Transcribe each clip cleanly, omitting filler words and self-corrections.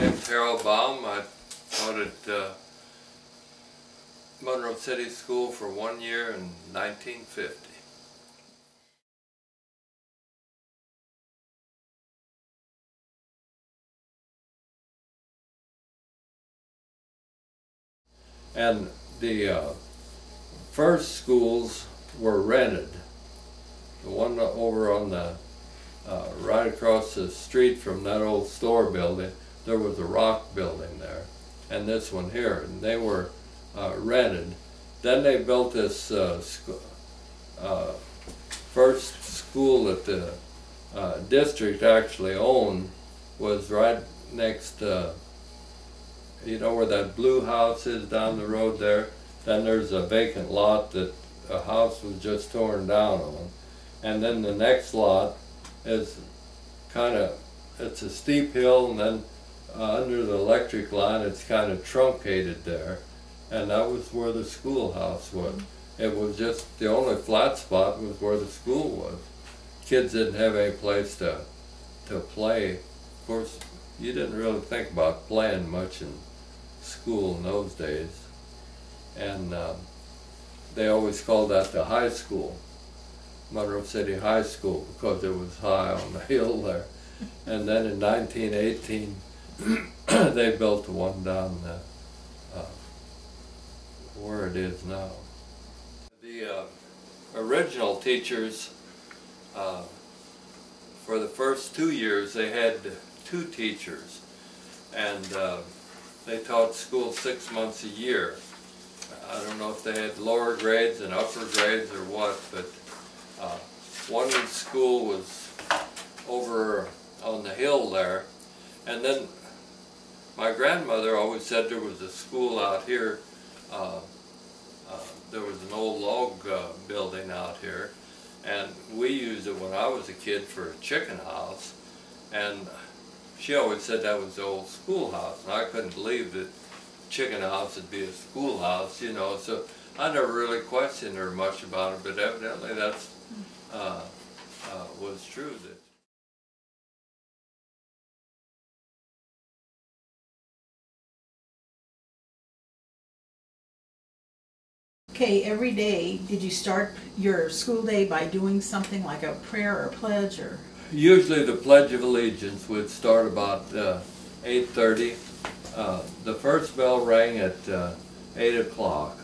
name's Harold Baum. I taught at Monroe City School for 1 year in 1950. And the first schools were rented. The one over on the right across the street from that old store building, there was a rock building there, and this one here, and they were rented. Then they built this first school that the district actually owned, was right next you know where that blue house is down the road there. Then there's a vacant lot that a house was just torn down on, and then the next lot is it's a steep hill, and then under the electric line it's kind of truncated there, and that was where the schoolhouse was. It was just the only flat spot was where the school was. Kids didn't have any place to play. Of course, you didn't really think about playing much in school in those days, and they always called that the high school, Monroe City High School, because it was high on the hill there. And then in 1918 they built the one down where it is now. The original teachers, for the first 2 years they had 2 teachers, and they taught school 6 months a year. I don't know if they had lower grades and upper grades or what, but one school was over on the hill there, and then my grandmother always said there was a school out here. There was an old log building out here, and we used it when I was a kid for a chicken house, and she always said that was the old schoolhouse, and I couldn't believe that chicken house would be a schoolhouse, you know, so I never really questioned her much about it, but evidently that's was true. That Okay, every day, did you start your school day by doing something like a prayer or pledge, or? Usually the Pledge of Allegiance would start about 8:30. The first bell rang at 8 o'clock.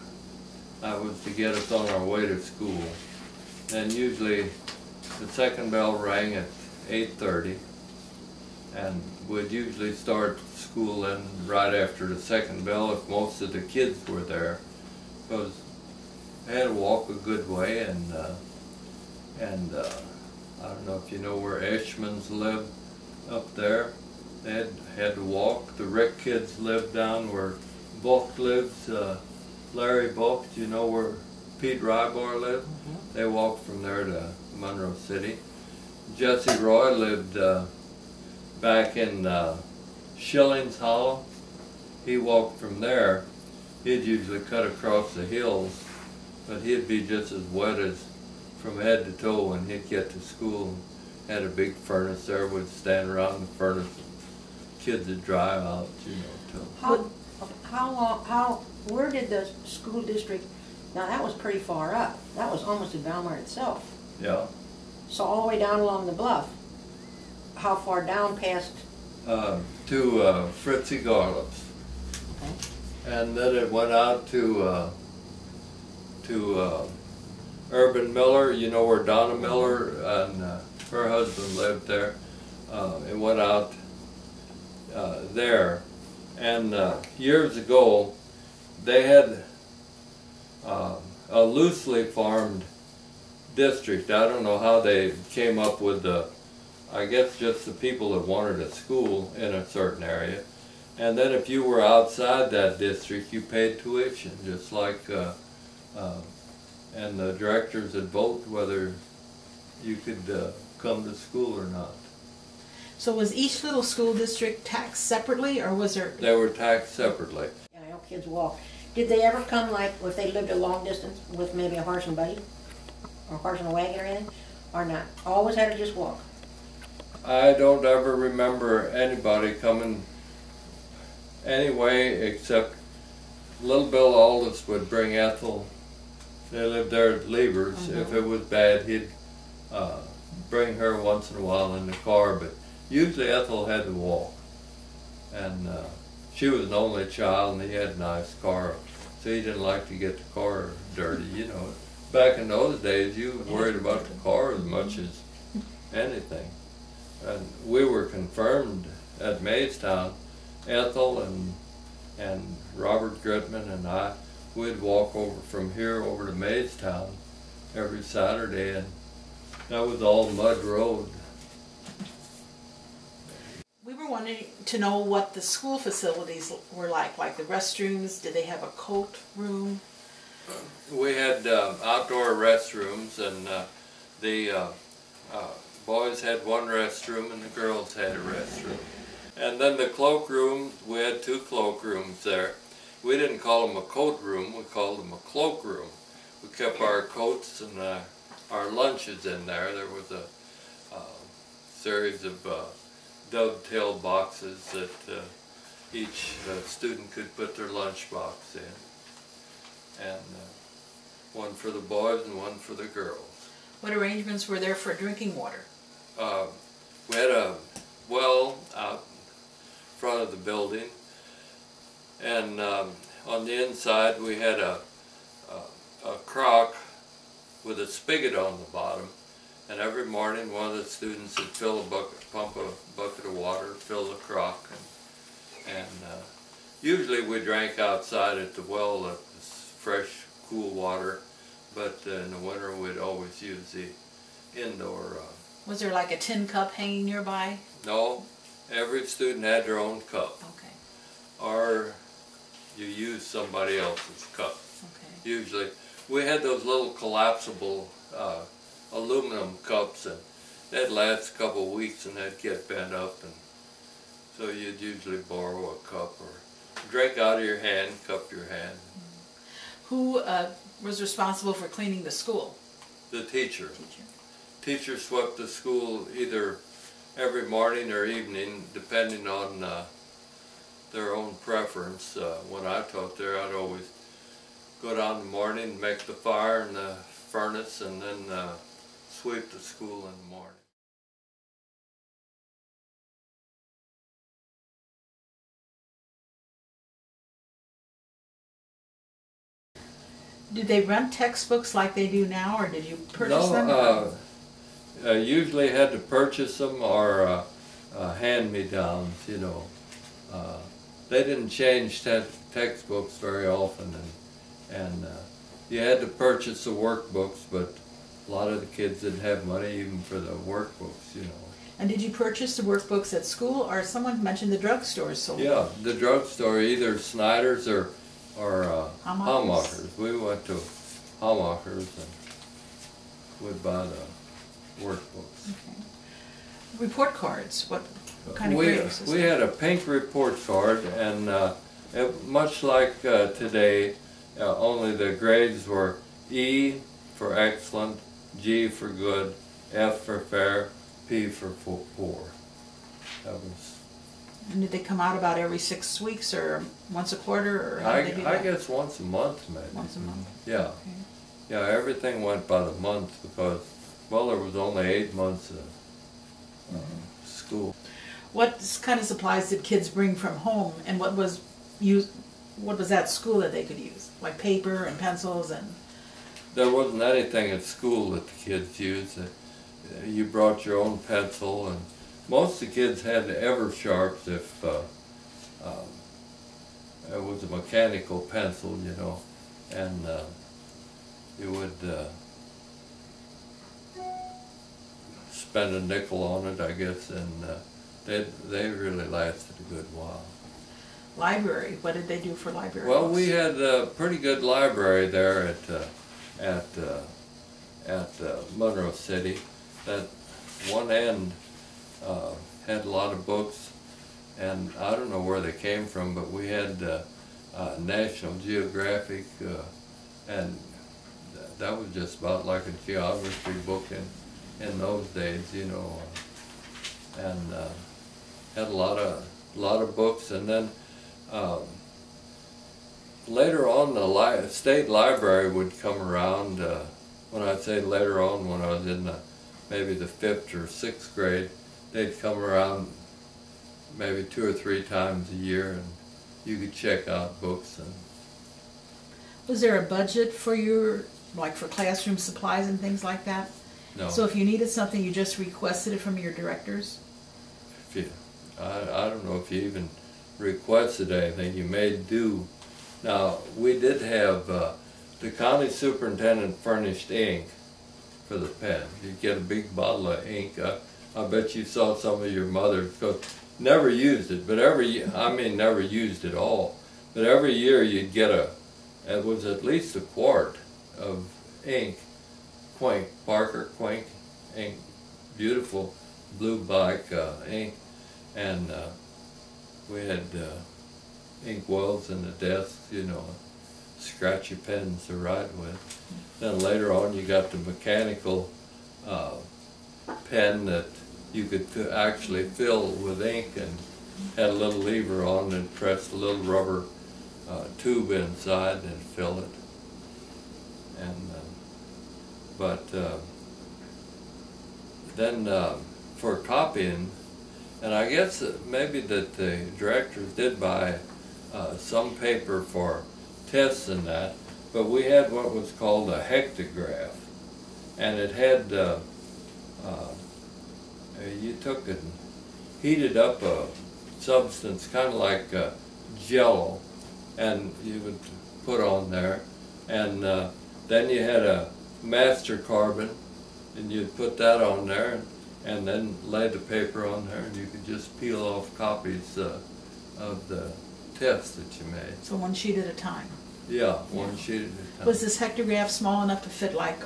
That was to get us on our way to school. And usually the second bell rang at 8:30, and we'd usually start school then right after the second bell if most of the kids were there, because they had to walk a good way, and I don't know if you know where Ashmans live up there. They had to walk. The Rick kids lived down where Buck lives, Larry Buck. Do you know where Pete Rybar lived? Mm-hmm. They walked from there to Monroe City. Jesse Roy lived back in Schillings Hollow. He walked from there. He'd usually cut across the hills, but he'd be just as wet as from head to toe when he'd get to school. Had a big furnace there, would stand around the furnace. Kids would dry out, you know. Where did the school district, now that was pretty far up. That was almost at Valmar itself. Yeah. So all the way down along the bluff. How far down past? To Fritzy Garlips. Okay. And then it went out to Urban Miller. You know where Donna Miller and her husband lived there. It went out there, and years ago they had a loosely farmed district. I don't know how they came up with I guess just the people that wanted a school in a certain area, and then if you were outside that district you paid tuition, just like and the directors would vote whether you could come to school or not. So was each little school district taxed separately, or was there? They were taxed separately. Yeah, I know kids walk. Did they ever come, like, if they lived a long distance with maybe a horse and buggy? Or a horse and a wagon or anything? Or not? Always had to just walk? I don't ever remember anybody coming anyway, except little Bill Aldous would bring Ethel. They lived there at Lieber's. If it was bad, he'd bring her once in a while in the car, but usually Ethel had to walk. And she was an only child, and he had a nice car, so he didn't like to get the car dirty, you know. Back in those days, you were worried about the car as much as anything. And we were confirmed at Maidstown. Ethel and Robert Gritman and I, we'd walk over from here over to Maidstown every Saturday, and that was all mud road. We were wanting to know what the school facilities were like the restrooms. Did they have a coat room? We had outdoor restrooms, and the boys had one restroom and the girls had a restroom. And then the cloakroom, we had 2 cloakrooms there. We didn't call them a coat room, we called them a cloakroom. We kept our coats and our lunches in there. There was a series of dovetail boxes that each student could put their lunch box in. And one for the boys and one for the girls. What arrangements were there for drinking water? We had a well out front of the building, and on the inside we had a crock with a spigot on the bottom, and every morning one of the students would fill a bucket, pump a bucket of water, fill the crock, and usually we drank outside at the well. That was fresh, cool water, but in the winter we'd always use the indoor. Was there like a tin cup hanging nearby? No, every student had their own cup. Okay. Or you use somebody else's cup. Okay. Usually, we had those little collapsible aluminum cups, and they'd last a couple of weeks and they'd get bent up, and so you'd usually borrow a cup or drink out of your hand, cup your hand. Who was responsible for cleaning the school? The teacher. Teacher swept the school either every morning or evening, depending on their own preference. When I taught there, I'd always go down in the morning, make the fire in the furnace, and then sweep the school in the morning. Did they rent textbooks like they do now, or did you purchase them? No, usually had to purchase them or hand-me-downs, you know. They didn't change textbooks very often, and you had to purchase the workbooks, but a lot of the kids didn't have money even for the workbooks, you know. And did you purchase the workbooks at school, or someone mentioned the drugstores sold them? Yeah, the drugstore, either Snyder's or Hammacher's. We went to Hammacher's and would buy the workbooks. Okay. Report cards, what kind of grades? We had a pink report card, and much like today, only the grades were E for excellent, G for good, F for fair, P for poor. That was. And did they come out about every 6 weeks or once a quarter, or how did they do that? I guess once a month, maybe. Once a month. Yeah. Okay. Yeah, everything went by the month because, well, there was only 8 months of school. What kind of supplies did kids bring from home, and what was at school that they could use? Like paper and pencils and... There wasn't anything at school that the kids used. You brought your own pencil, and most of the kids had Eversharps if it was a mechanical pencil, you know, and you would spend a nickel on it, I guess, and they really lasted a good while. Library, what did they do for library Well, books? we had a pretty good library there at Monroe City. That one end had a lot of books, and I don't know where they came from, but we had National Geographic, and that was just about like a geography book in those days, you know, and had a lot of books. And then later on, the state library would come around. When I say later on, when I was in maybe the 5th or 6th grade, they'd come around maybe 2 or 3 times a year, and you could check out books. And Was there a budget for your, like for classroom supplies and things like that? no, So if you needed something, you just requested it from your directors? if you, I don't know if you even requested anything. You made do. Now, we did have, the county superintendent furnished ink for the pen. You'd get a big bottle of ink. I bet you saw some of your mothers, because never used it, but never used it all. But every year you'd get it was at least a quart of ink, Parker Quink ink, beautiful blue black ink, and we had ink wells in the desks, you know, scratchy pens to write with. Then later on you got the mechanical pen that you could actually fill with ink, and had a little lever on and pressed a little rubber tube inside and fill it. And then for copying, and I guess that maybe that the directors did buy some paper for tests and that, but we had what was called a hectograph, and it had you took and heated up a substance kind of like jello, and you would put on there, and then you had a master carbon, and you'd put that on there, and then lay the paper on there, and you could just peel off copies of the test that you made. So one sheet at a time? Yeah, one sheet at a time. Was this hectograph small enough to fit like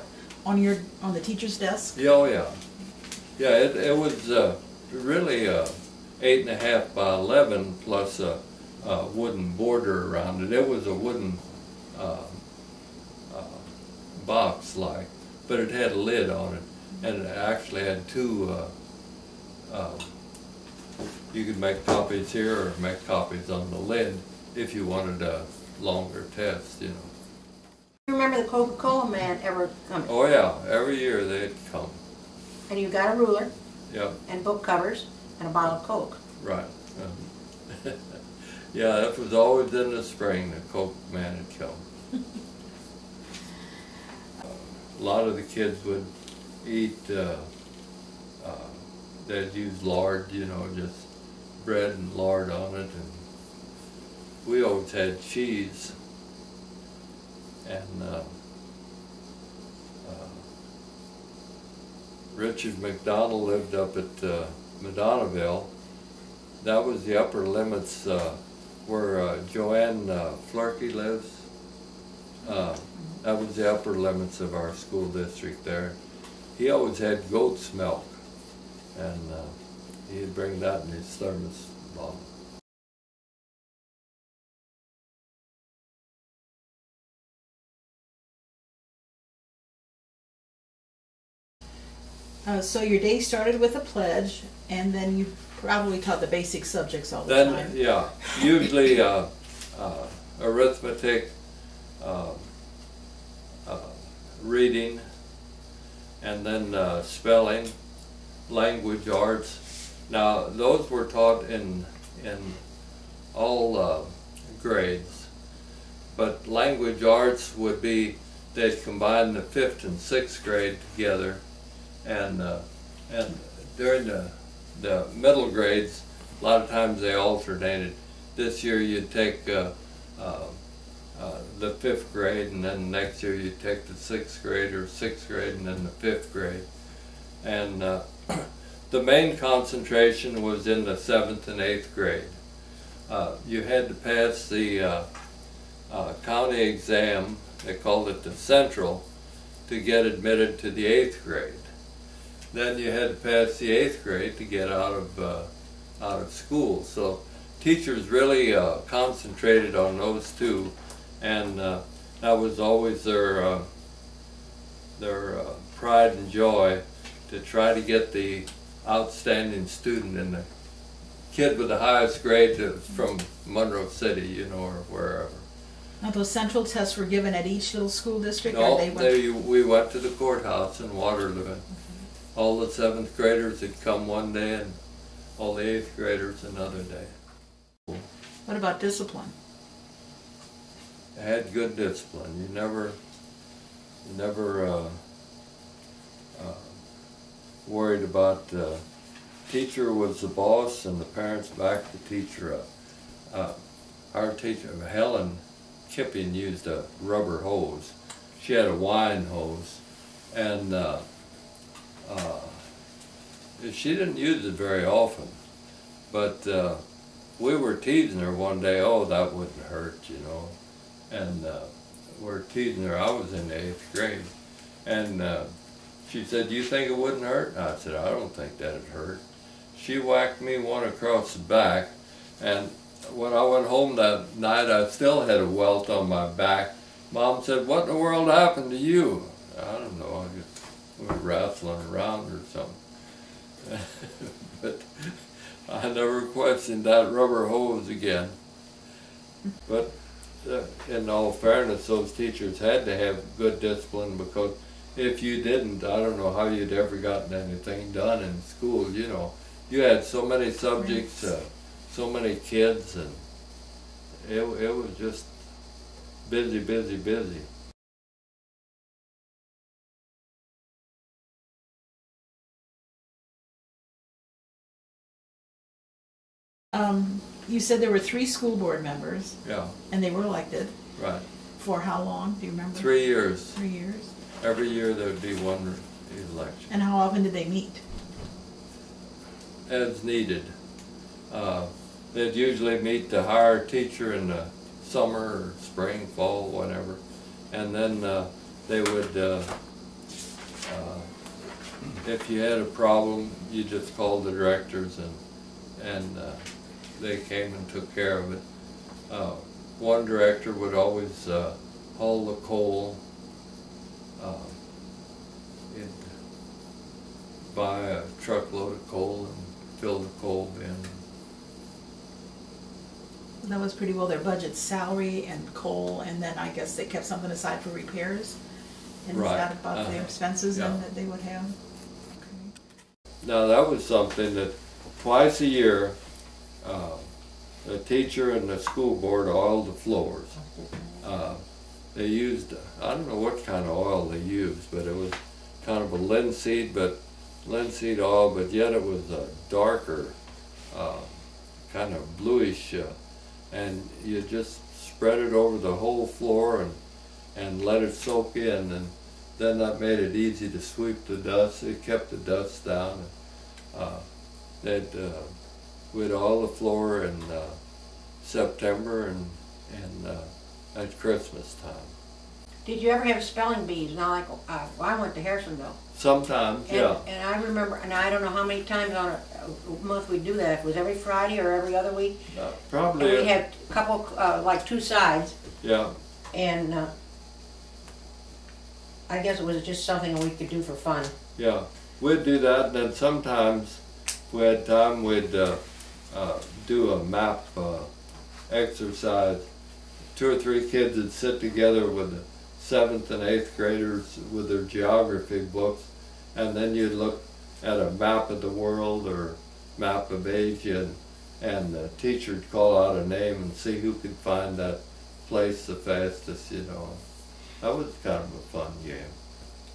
on the teacher's desk? Yeah, oh yeah. Yeah, it was really 8.5 by 11 plus a wooden border around it. It was a wooden box like, but it had a lid on it, and it actually had 2, you could make copies here or make copies on the lid if you wanted a longer test, you know. You remember the Coca-Cola man ever coming? Oh yeah, every year they'd come. And you got a ruler Yeah, and book covers and a bottle of Coke. right. Yeah, that was always in the spring, the Coke man had come. A lot of the kids would eat, they'd use lard, you know, just bread and lard on it, and we always had cheese. And Richard McDonald lived up at Madonnaville. That was the upper limits where Joanne Flurkey lives. That was the upper limits of our school district there. He always had goat's milk, and he'd bring that in his thermos bottle. So your day started with a pledge, and then you probably taught the basic subjects all the time. Yeah, usually arithmetic, reading, and then spelling, language arts. Now those were taught in all grades, but language arts would be, they'd combine the 5th and 6th grade together, and during the middle grades, a lot of times they alternated. This year you'd take the 5th grade, and then next year you'd take the 6th grade, or 6th grade, and then the 5th grade. And the main concentration was in the 7th and 8th grade. You had to pass the county exam, they called it the Central, to get admitted to the 8th grade. Then you had to pass the 8th grade to get out of school. So teachers really concentrated on those two, and that was always their pride and joy, to try to get the outstanding student in the kid with the highest grade from Monroe City, you know, or wherever. Now those central tests were given at each little school district, No, or they went? we went to the courthouse in Waterloo. All the 7th graders had come one day, and all the 8th graders another day. What about discipline? I had good discipline. You never worried about. Teacher was the boss, and the parents backed the teacher up. Our teacher, Helen Kipping, used a rubber hose. She had a wine hose, and she didn't use it very often. But we were teasing her one day. Oh, that wouldn't hurt, you know. And we're teasing her. I was in the 8th grade, and she said, "Do you think it wouldn't hurt?" I said, "I don't think that'd hurt." She whacked me one across the back, and when I went home that night, I still had a welt on my back. Mom said, "What in the world happened to you?" I don't know. I just was wrestling around or something. But I never questioned that rubber hose again. But in all fairness, those teachers had to have good discipline, because if you didn't, I don't know how you'd ever gotten anything done in school. You know, you had so many subjects, so many kids, and it was just busy, busy, busy. You said there were 3 school board members, Yeah, and they were elected. right. For how long? Do you remember? 3 years. 3 years. Every year there would be one election, And how often did they meet? as needed. They'd usually meet to hire a teacher in the summer or spring, fall, whatever, and then they would, if you had a problem, you just called the directors, and they came and took care of it. One director would always haul the coal. He'd buy a truckload of coal and fill the coal bin. That was pretty well their budget, salary and coal, and then I guess they kept something aside for repairs. And Right. is that about the expenses then Yeah. that they would have? Okay. Now that was something that twice a year, the teacher and the school board oiled the floors. They used, I don't know what kind of oil they used, but it was kind of a linseed oil, but yet it was a darker, kind of bluish, and you just spread it over the whole floor and let it soak in, and then that made it easy to sweep the dust. It kept the dust down. We'd oil the floor in September and at Christmas time. Did you ever have spelling bees? Now, like, I went to Harrisonville. Sometimes, yeah. And I remember, and I don't know how many times on a month we'd do that. If it was every Friday or every other week. Probably. And we had a couple, like 2 sides. Yeah. And I guess it was just something we could do for fun. Yeah. We'd do that, and then sometimes if we had time, we'd do a map exercise. 2 or 3 kids would sit together with the 7th and 8th graders with their geography books, and then you'd look at a map of the world or map of Asia, and the teacher'd call out a name and see who could find that place the fastest, you know. That was kind of a fun game.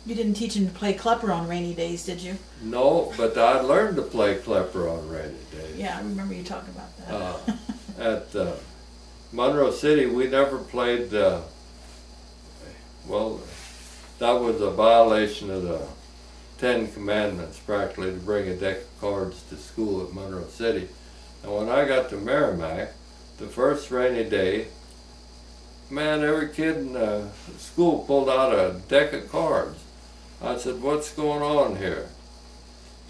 You didn't teach them to play klepper on rainy days, did you? No, but I learned to play klepper on rainy days. Yeah, I remember you talking about that. At Monroe City, we never played, well, that was a violation of the 10 Commandments, practically, to bring a deck of cards to school at Monroe City. And when I got to Merrimack, the first rainy day, man, every kid in the school pulled out a deck of cards. I said, "What's going on here?"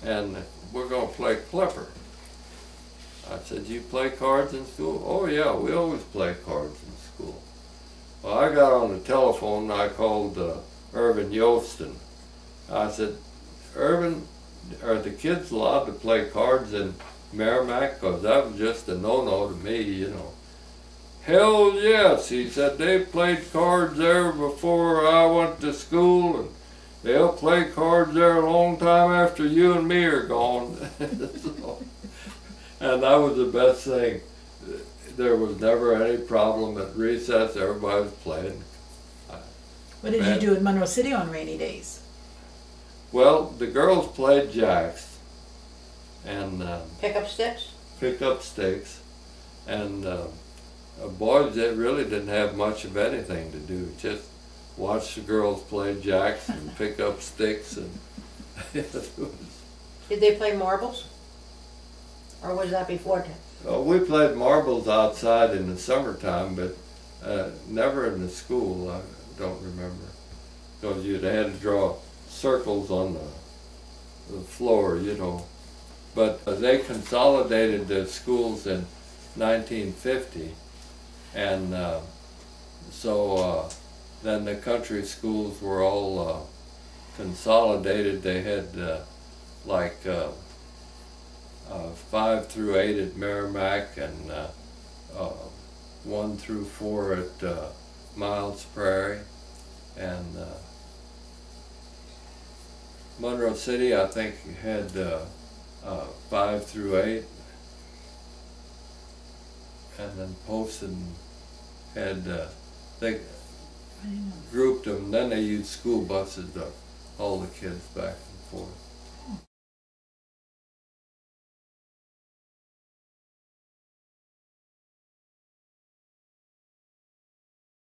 And we're going to play klepper. I said, "You play cards in school?" "Oh yeah, we always play cards in school." Well, I got on the telephone and I called Irvin Yostin. I said, "Irvin, are the kids allowed to play cards in Merrimack? Because that was just a no-no to me, you know. Hell yes, he said, they played cards there before I went to school, and they'll play cards there a long time after you and me are gone. So, and that was the best thing. There was never any problem at recess, everybody was playing. What did you do in Monroe City on rainy days? Well, the girls played jacks and Pick up sticks? pick up sticks, and boys, they really didn't have much of anything to do. Just watch the girls play jacks and pick up sticks, and it was, Did they play marbles? Or was that before that? we played marbles outside in the summertime, but never in the school. I don't remember, because you'd had to draw circles on the floor, you know. But they consolidated the schools in 1950, and so then the country schools were all consolidated. They had like 5 through 8 at Merrimack, and 1 through 4 at Miles Prairie, and Monroe City, I think, had 5 through 8, and then Poston had, they grouped them, then they used school buses to haul the kids back and forth.